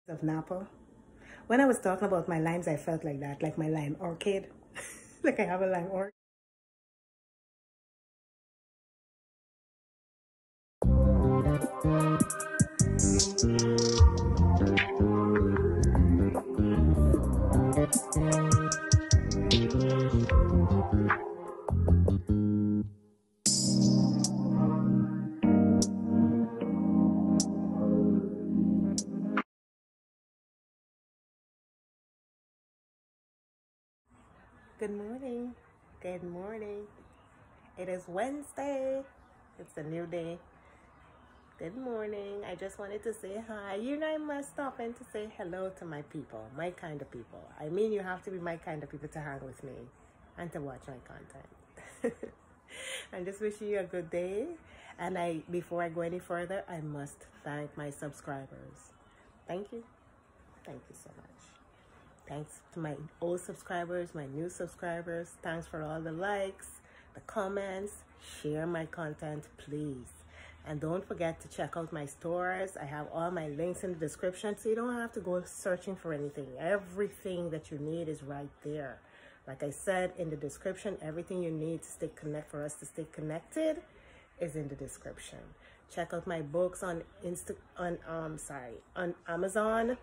of Napa. When I was talking about my limes, I felt like that, like my lime orchid. Like I have a lime orchid. Good morning. Good morning. It is Wednesday. It's a new day. Good morning. I just wanted to say hi. You know, I must stop in to say hello to my people, my kind of people. I mean, you have to be my kind of people to hang with me and to watch my content. I'm just wishing you a good day. And before I go any further, I must thank my subscribers. Thank you. Thank you so much. Thanks to my old subscribers, my new subscribers. Thanks for all the likes, the comments. Share my content, please. And don't forget to check out my stores. I have all my links in the description, so you don't have to go searching for anything. Everything that you need is right there. Like I said in the description, everything you need to stay connected, for us to stay connected, is in the description. Check out my books on Amazon,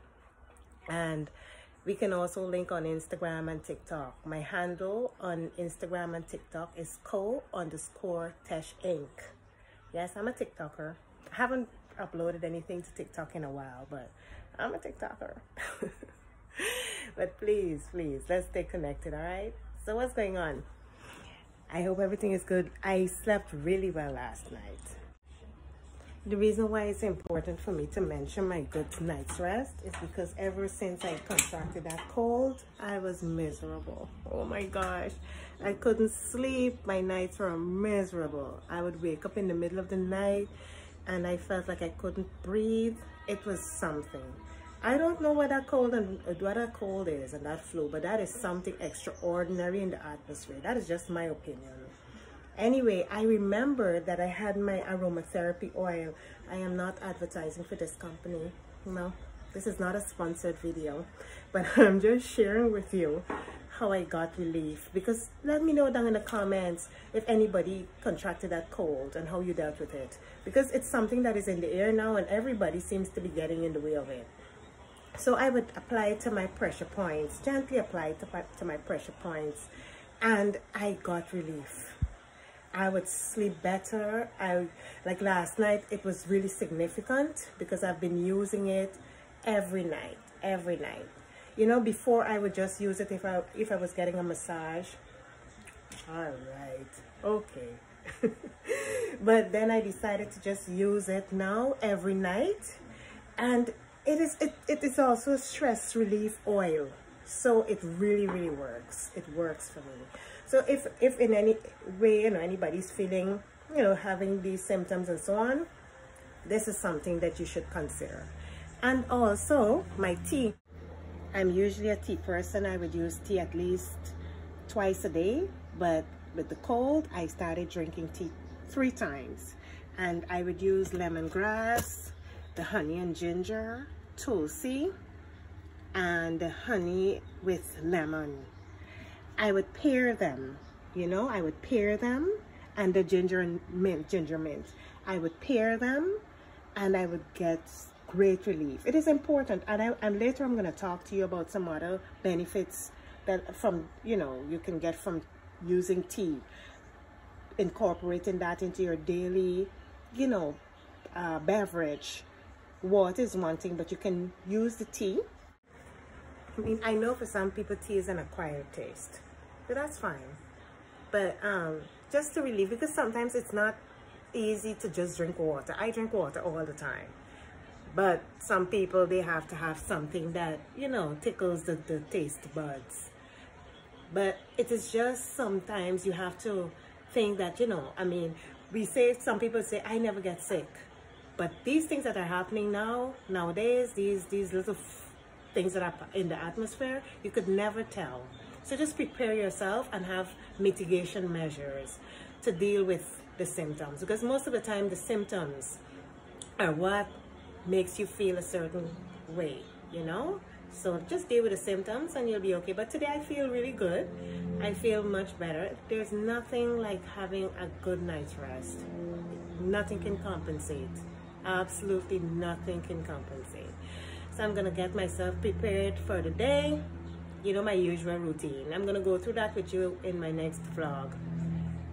and we can also link on Instagram and TikTok. My handle on Instagram and TikTok is co_Tesh_Inc. Yes, I'm a TikToker. I haven't uploaded anything to TikTok in a while, but I'm a TikToker. But please, let's stay connected, all right? So what's going on? I hope everything is good. I slept really well last night. The reason why it's important for me to mention my good night's rest is because ever since I contracted that cold, I was miserable. Oh my gosh. I couldn't sleep. My nights were miserable. I would wake up in the middle of the night and I felt like I couldn't breathe. It was something. I don't know what that cold is and that flu, but that is something extraordinary in the atmosphere. That is just my opinion. Anyway, I remember that I had my aromatherapy oil. I am not advertising for this company. No, this is not a sponsored video, but I'm just sharing with you how I got relief. Because let me know down in the comments if anybody contracted that cold and how you dealt with it. Because it's something that is in the air now and everybody seems to be getting in the way of it. So I would apply it to my pressure points, gently apply it to my pressure points, and I got relief. I would sleep better. Like last night, it was really significant because I've been using it every night. You know, before I would just use it if I was getting a massage. All right, okay. But then I decided to just use it now every night, and it is also a stress relief oil. So it really works. It works for me. So if in any way, you know, anybody's feeling, you know, having these symptoms and so on, this is something that you should consider. And also my tea. I'm usually a tea person. I would use tea at least twice a day, but with the cold, I started drinking tea 3 times. And I would use lemongrass, the honey and ginger, tulsi, and the honey with lemon. I would pair them, you know, I would pair them, and the ginger mint. I would pair them and I would get great relief. It is important, and later I'm going to talk to you about some other benefits that you can get from using tea, incorporating that into your daily, beverage. Water is one thing, but you can use the tea. I mean, I know for some people tea is an acquired taste, but that's fine. But just to relieve, because sometimes it's not easy to just drink water. I drink water all the time, but some people, they have to have something that, tickles the taste buds. But it is just sometimes you have to think that, I mean, some people say, I never get sick. But these things that are happening nowadays, these little things that are in the atmosphere, you could never tell. So just prepare yourself and have mitigation measures to deal with the symptoms, because most of the time the symptoms are what makes you feel a certain way. you know. So just deal with the symptoms and you'll be okay. But today I feel really good. I feel much better. There's nothing like having a good night's rest. Nothing can compensate. Absolutely nothing can compensate. So I'm gonna get myself prepared for the day. You know, my usual routine. I'm gonna go through that with you in my next vlog.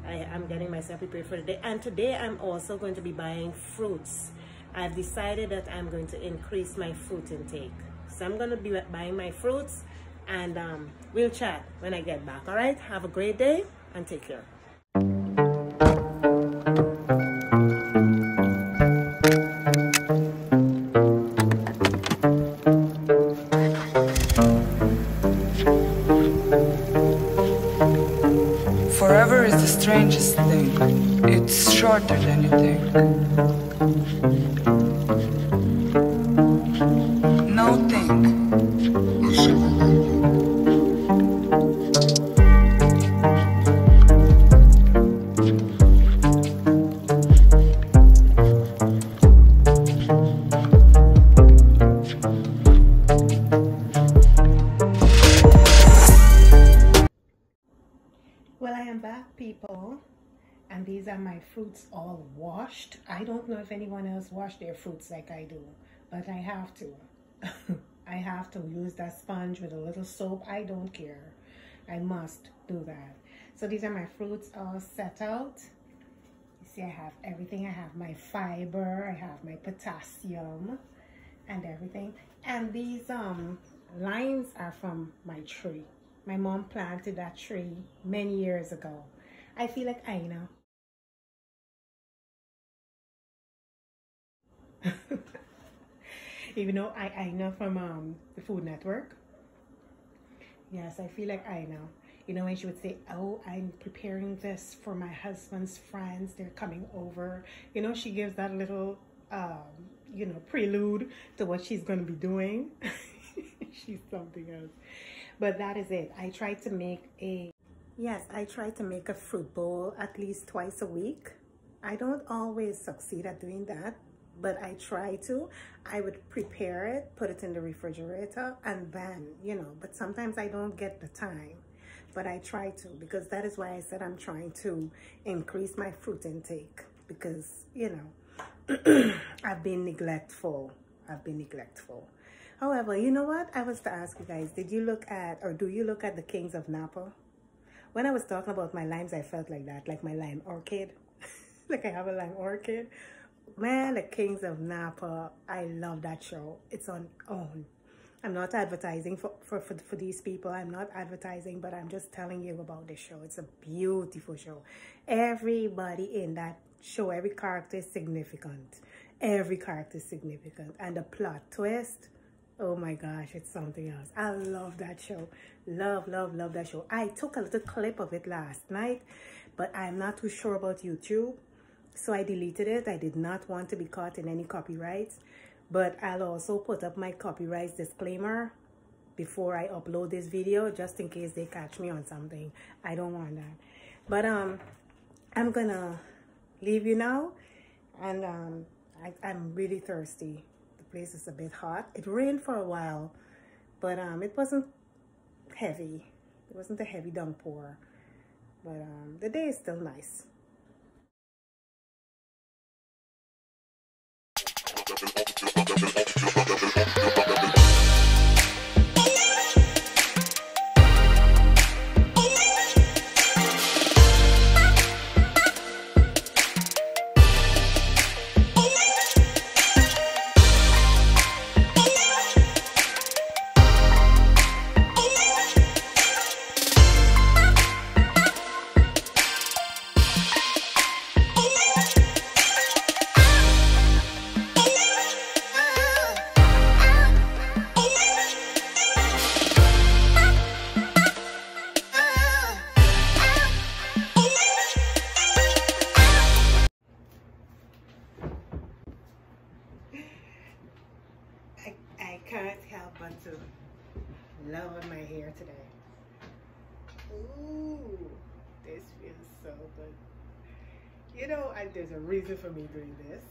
I'm getting myself prepared for the day. And today I'm also going to be buying fruits. I've decided that I'm going to increase my fruit intake. So I'm gonna be buying my fruits, and we'll chat when I get back. All right, have a great day and take care. Forever is the strangest thing. It's shorter than you think. No think. Well, I am back, people, and these are my fruits all washed. I don't know if anyone else washed their fruits like I do, but I have to. I have to use that sponge with a little soap. I don't care. I must do that. So these are my fruits all set out. You see, I have everything. I have my fiber, I have my potassium and everything. And these limes are from my tree. My mom planted that tree many years ago. I feel like I know. Even though I know from the Food Network. Yes, I feel like I know. You know, when she would say, oh, I'm preparing this for my husband's friends. They're coming over. You know, she gives that little, you know, prelude to what she's going to be doing. She's something else. But that is it. I try to make a fruit bowl at least twice a week. I don't always succeed at doing that, but I try to. I would prepare it, put it in the refrigerator, and then, you know, but sometimes I don't get the time. But I try to, because that is why I said I'm trying to increase my fruit intake, because, you know, I've been neglectful. However, you know what? I was to ask you guys, did you look at, or do you look at the Kings of Napa? When I was talking about my limes, I felt like that, like my lime orchid. Like I have a lime orchid. Man, the Kings of Napa, I love that show. It's on OWN. I'm not advertising for these people. I'm not advertising, but I'm just telling you about this show. It's a beautiful show. Everybody in that show, every character is significant. Every character is significant. And the plot twist, oh my gosh, it's something else. I love that show. Love that show. I took a little clip of it last night, but I'm not too sure about YouTube. So I deleted it. I did not want to be caught in any copyrights. But I'll also put up my copyright disclaimer before I upload this video, just in case they catch me on something. I don't want that. But I'm gonna leave you now. And I'm really thirsty. The place is a bit hot. It rained for a while, but it wasn't heavy. It wasn't a heavy downpour. But the day is still nice. I can't help but to love on my hair today. Ooh, this feels so good. You know, there's a reason for me doing this.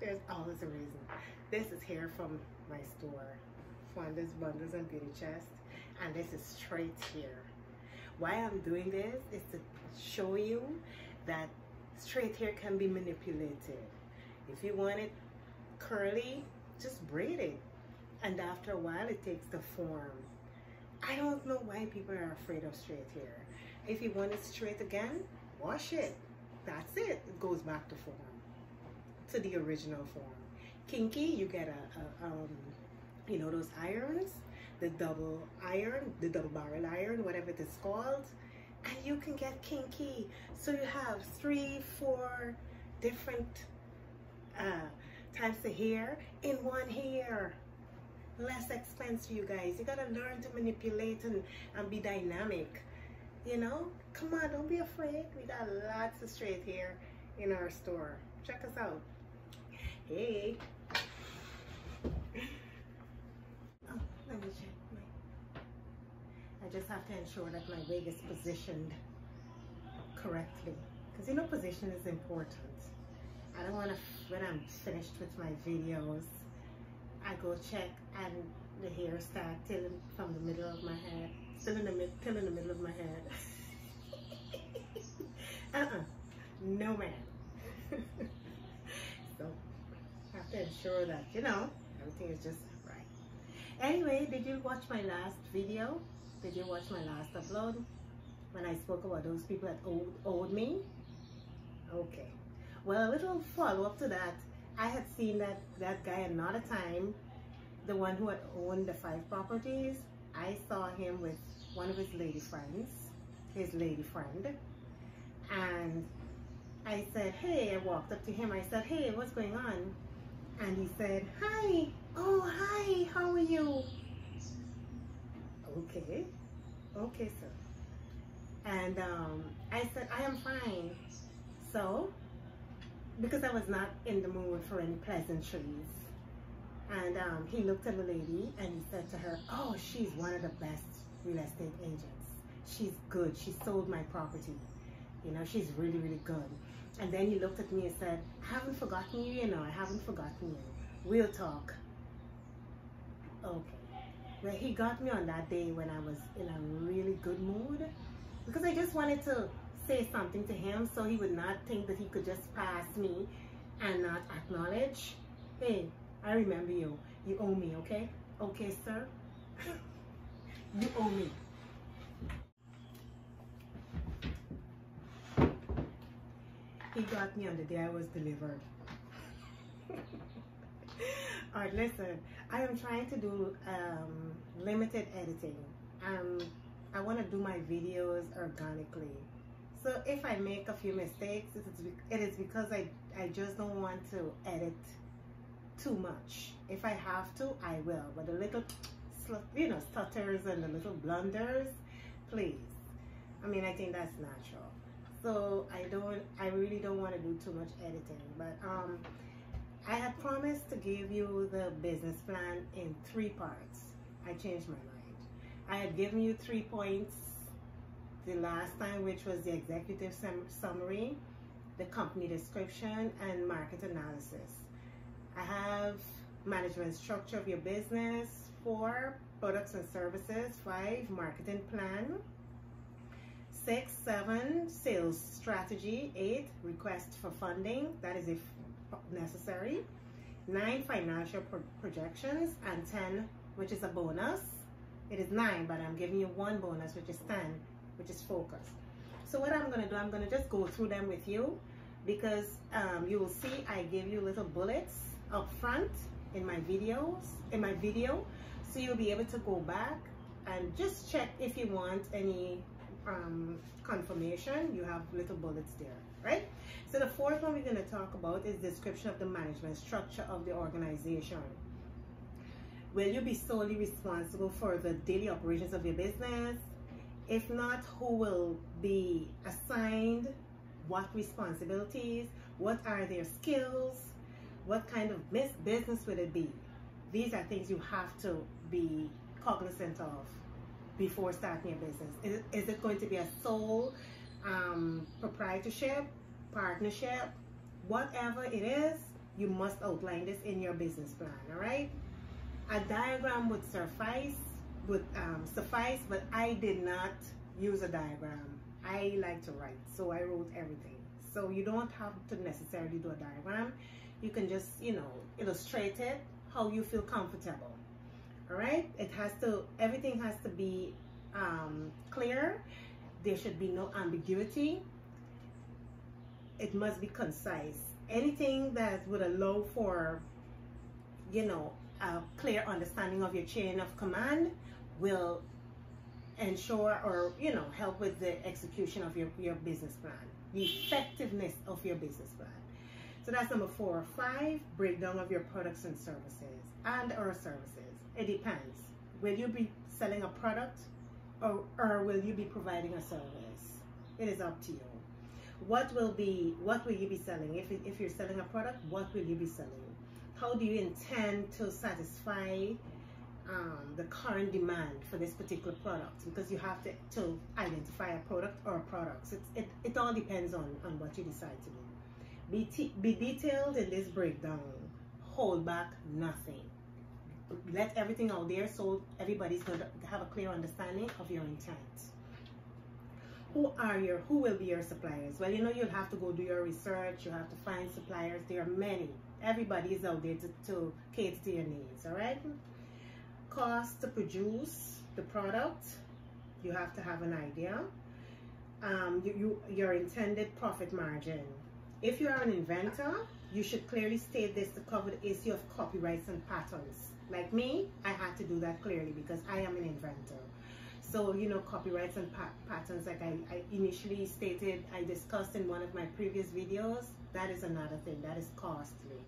There's always a reason. This is hair from my store, Fonda's Bundles and Beauty Chest, and this is straight hair. Why I'm doing this is to show you that straight hair can be manipulated. If you want it curly, just braid it, and after a while it takes the form. I don't know why people are afraid of straight hair. If you want it straight again, wash it. That's it. It goes back to form, to the original form. Kinky, you get you know, those irons, the double iron, the double barrel iron, whatever it is called, and you can get kinky. So you have 3, 4 different types of hair in one hair. Less expense for you guys. You gotta learn to manipulate and be dynamic. You know, come on, don't be afraid. We got lots of straight hair in our store. Check us out. Hey. Oh, let me check. I just have to ensure that my wig is positioned correctly, because you know, position is important. I don't want to, when I'm finished with my videos, I go check and the hair start tilling from the middle of my head, till in the middle of my head. No man. So I have to ensure that, you know, everything is just right. Anyway, did you watch my last video? Did you watch my last upload when I spoke about those people that owed me? Okay. Well, a little follow-up to that. I had seen that guy another time, the one who had owned the 5 properties. I saw him with one of his lady friends, and I said, hey, I walked up to him. I said, hey, what's going on? And he said, hi. Oh, hi, how are you? Okay, sir. And I said, I am fine. So, because I was not in the mood for any pleasantries, and he looked at the lady and he said to her, oh, she's one of the best real estate agents. She's good. She sold my property. You know, she's really, really good. And then he looked at me and said, I haven't forgotten you, you know, I haven't forgotten you. We'll talk. Okay. Well, he got me on that day when I was in a really good mood, because I just wanted to say something to him so he would not think that he could just pass me and not acknowledge, hey, I remember you. You owe me, okay? Okay, sir? You owe me. He got me on the day I was delivered. Alright, listen, I am trying to do limited editing. I want to do my videos organically. So if I make a few mistakes, it is because I just don't want to edit too much. If I have to, I will. But the little, you know, stutters and the little blunders, please. I mean, I think that's natural. So I really don't want to do too much editing. But I had promised to give you the business plan in 3 parts. I changed my mind. I had given you 3 points the last time, which was the executive summary, the company description, and market analysis. I have management structure of your business, 4 products and services, 5 marketing plan, 6, 7 sales strategy, 8 request for funding, that is if necessary, 9 financial projections, and 10, which is a bonus. It is 9, but I'm giving you 1 bonus, which is 10, which is focus. So what I'm going to do, I'm going to just go through them with you, because you will see I give you little bullets up front in my video, so you'll be able to go back and just check if you want any confirmation. You have little bullets there, right? So the 4th one we're going to talk about is description of the management structure of the organization. Will you be solely responsible for the daily operations of your business? If not, who will be assigned what responsibilities? What are their skills? What kind of business will it be? These are things you have to be cognizant of before starting your business. Is it going to be a sole proprietorship, partnership? Whatever it is, you must outline this in your business plan, all right? A diagram would suffice, but I did not use a diagram. I like to write, so I wrote everything. So you don't have to necessarily do a diagram. You can just, you know, illustrate it how you feel comfortable. All right, everything has to be clear. There should be no ambiguity. It must be concise. Anything that would allow for, you know, a clear understanding of your chain of command will ensure, or, you know, help with the execution of your business plan, the effectiveness of your business plan. So that's number 4 or 5, breakdown of your products and services or services. It depends. Will you be selling a product or will you be providing a service? It is up to you. What will you be selling? If you're selling a product, what will you be selling? How do you intend to satisfy the current demand for this particular product? Because you have to identify a product or products. It all depends on what you decide to do. Be detailed in this breakdown. Hold back nothing. Let everything out there so everybody's going to have a clear understanding of your intent. Who will be your suppliers? Well, you know, you'll have to go do your research. You have to find suppliers. There are many. Everybody is out there to cater to your needs, all right? Cost to produce the product. You have to have an idea. Your intended profit margin. If you are an inventor, you should clearly state this to cover the issue of copyrights and patents. Like me, I had to do that clearly because I am an inventor. So, you know, copyrights and patents, like I initially stated, I discussed in one of my previous videos, that is another thing, that is costly.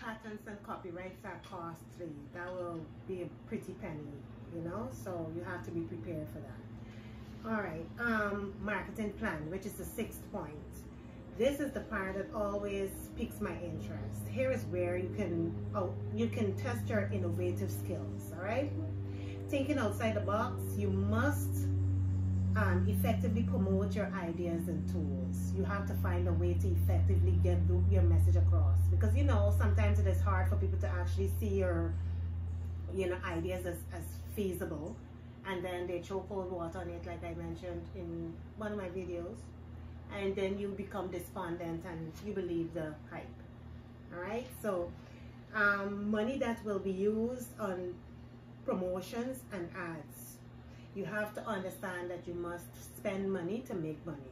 Patents and copyrights are costly. That will be a pretty penny, you know, so you have to be prepared for that. All right, marketing plan, which is the 6th point. This is the part that always piques my interest. Here is where you can test your innovative skills, all right? Thinking outside the box, you must effectively promote your ideas and tools. You have to find a way to effectively get your message across, because, you know, sometimes it is hard for people to actually see your, you know, ideas as feasible, and then they throw cold water on it, like I mentioned in one of my videos, and then you become despondent and you believe the hype. All right, so money that will be used on promotions and ads. You have to understand that you must spend money to make money.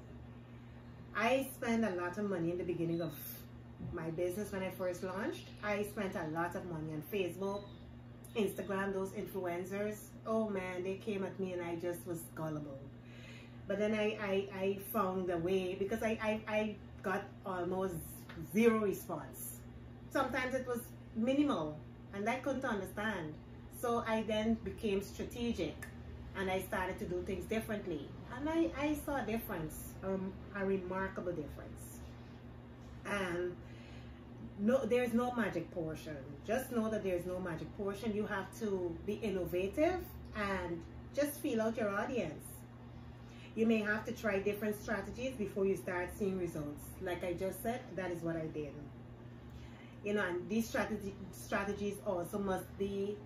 I spent a lot of money in the beginning of my business when I first launched. I spent a lot of money on Facebook, Instagram, those influencers. Oh man, they came at me and I just was gullible. But then I found a way, because I got almost 0 response. Sometimes it was minimal and I couldn't understand. So I then became strategic and I started to do things differently. And I saw a difference, a remarkable difference. And no, there's no magic portion. Just know that there's no magic portion. You have to be innovative and just feel out your audience. You may have to try different strategies before you start seeing results. Like I just said, that is what I did. You know, and these strategies also must be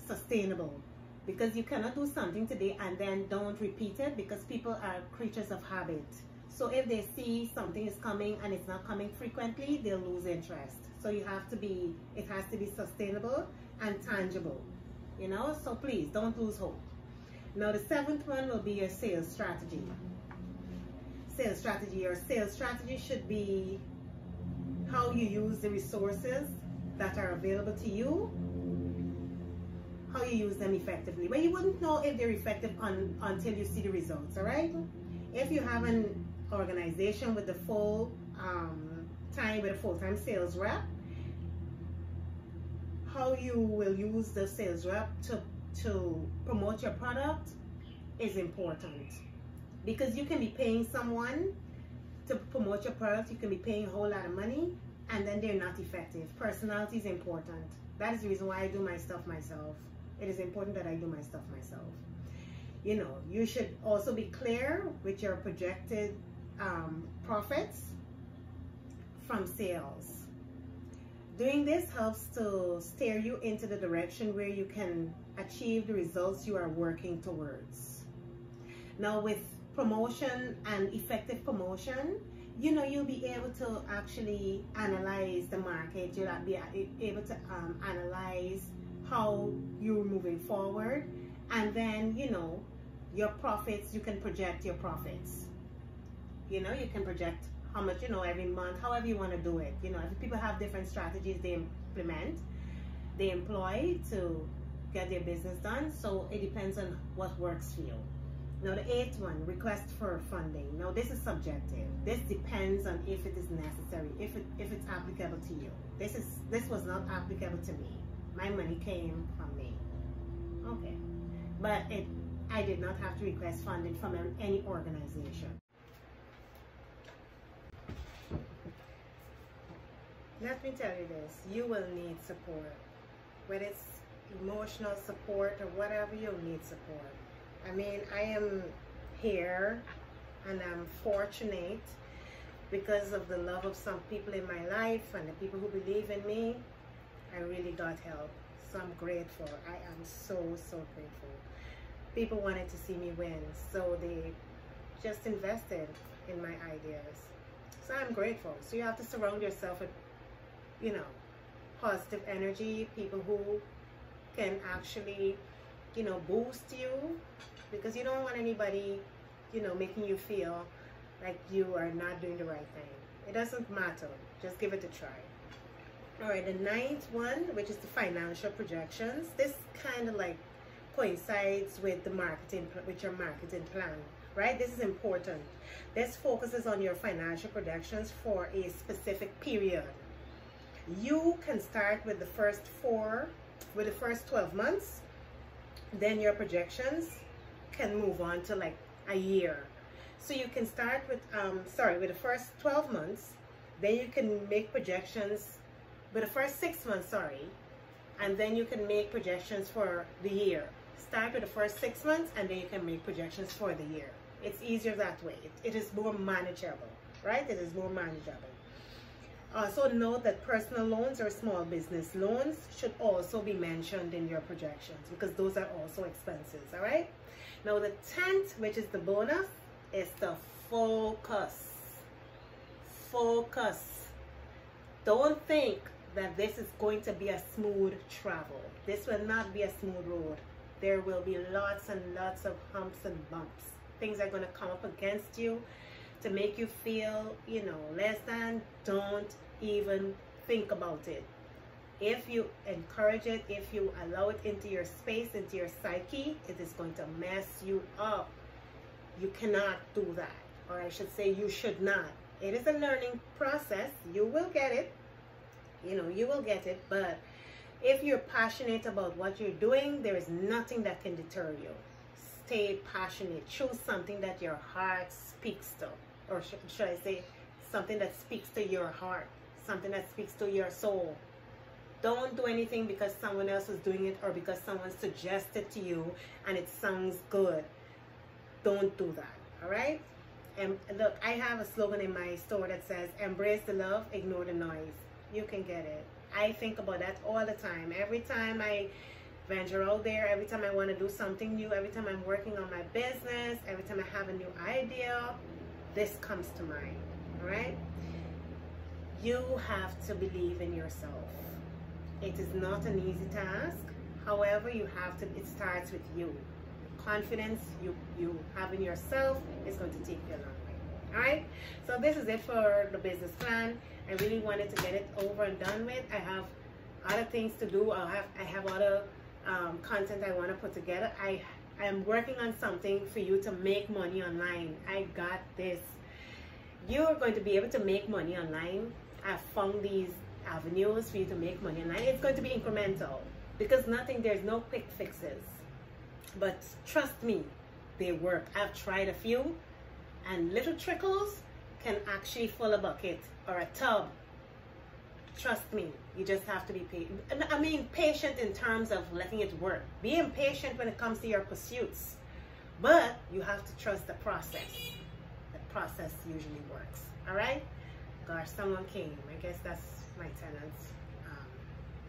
sustainable, because you cannot do something today and then don't repeat it, because people are creatures of habit. So if they see something is coming and it's not coming frequently, they'll lose interest. So it has to be sustainable and tangible, you know, so please don't lose hope. Now the 7th one will be your sales strategy. Sales strategy. Your sales strategy should be how you use the resources that are available to you, how you use them effectively. Well, you wouldn't know if they're effective until you see the results, all right? If you have an organization with the full-time sales rep, how you will use the sales rep to promote your product is important, because you can be paying someone to promote your product. You can be paying a whole lot of money and then they're not effective. Personality is important. That is the reason why I do my stuff myself. It is important that I do my stuff myself. You know, you should also be clear with your projected profits from sales. Doing this helps to steer you into the direction where you can achieve the results you are working towards. Now with promotion and effective promotion, you know, you'll be able to actually analyze the market. You'll be able to analyze how you're moving forward, and then, you know, your profits, you can project your profits. You know, you can project how much, you know, every month, however you want to do it. You know, if people have different strategies they implement, they employ to get their business done. So it depends on what works for you. Now the 8th one, request for funding. Now this is subjective. This depends on if it is necessary, if it's applicable to you. This was not applicable to me. My money came from me. Okay, but I did not have to request funding from any organization. Let me tell you this, you will need support. Whether it's emotional support or whatever, you'll need support. I mean, I am here and I'm fortunate because of the love of some people in my life and the people who believe in me. I really got help. So I'm grateful. I am so grateful. People wanted to see me win, so they just invested in my ideas. So I'm grateful. So you have to surround yourself with, you know, positive energy, people who can actually, you know, boost you, because you don't want anybody, you know, making you feel like you are not doing the right thing. It doesn't matter. Just give it a try. All right, the 9th one, which is the financial projections. This kind of like coincides with the marketing, with your marketing plan, right? This is important. This focuses on your financial projections for a specific period. You can start with the first 12 months, then your projections can move on to like a year. So you can start with with the first 12 months, then you can make projections with the first 6 months, and then you can make projections for the year. Start with the first 6 months and then you can make projections for the year. It's easier that way. It is more manageable, right? It is more manageable. Also note that personal loans or small business loans should also be mentioned in your projections, because those are also expenses, all right? Now the 10th, which is the bonus, is the focus. Focus. Don't think that this is going to be a smooth travel. This will not be a smooth road. There will be lots and lots of humps and bumps. Things are going to come up against you to make you feel, you know, less than. Don't even think about it. If you encourage it, if you allow it into your space, into your psyche, it is going to mess you up. You cannot do that, or I should say you should not. It is a learning process. You will get it. You know, you will get it, but if you're passionate about what you're doing, there is nothing that can deter you. Stay passionate. Choose something that your heart speaks to, or should I say something that speaks to your heart, something that speaks to your soul. Don't do anything because someone else was doing it or because someone suggested to you and it sounds good. Don't do that, all right? And look, I have a slogan in my store that says, embrace the love, ignore the noise. You can get it. I think about that all the time. Every time I venture out there, every time I want to do something new, every time I'm working on my business, every time I have a new idea, this comes to mind, all right? You have to believe in yourself. It is not an easy task. However, you have to, it starts with you. Confidence you have in yourself is going to take you a long way. All right, so this is it for the business plan. I really wanted to get it over and done with. I have other things to do. I have other content I want to put together. I am working on something for you to make money online. I got this. You're going to be able to make money online. I've found these avenues for you to make money online. It's going to be incremental because there's no quick fixes. But trust me, they work. I've tried a few, and little trickles can actually fill a bucket or a tub. Trust me, you just have to be patient. I mean, patient in terms of letting it work. Be impatient when it comes to your pursuits, but you have to trust the process. The process usually works. All right? Gosh, someone came. I guess that's my tenants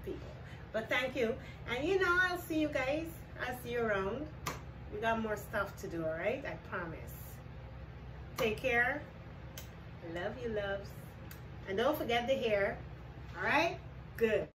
people. But thank you. And you know, I'll see you guys. I'll see you around. We got more stuff to do, all right? I promise. Take care. Love you, loves. And don't forget the hair. All right? Good.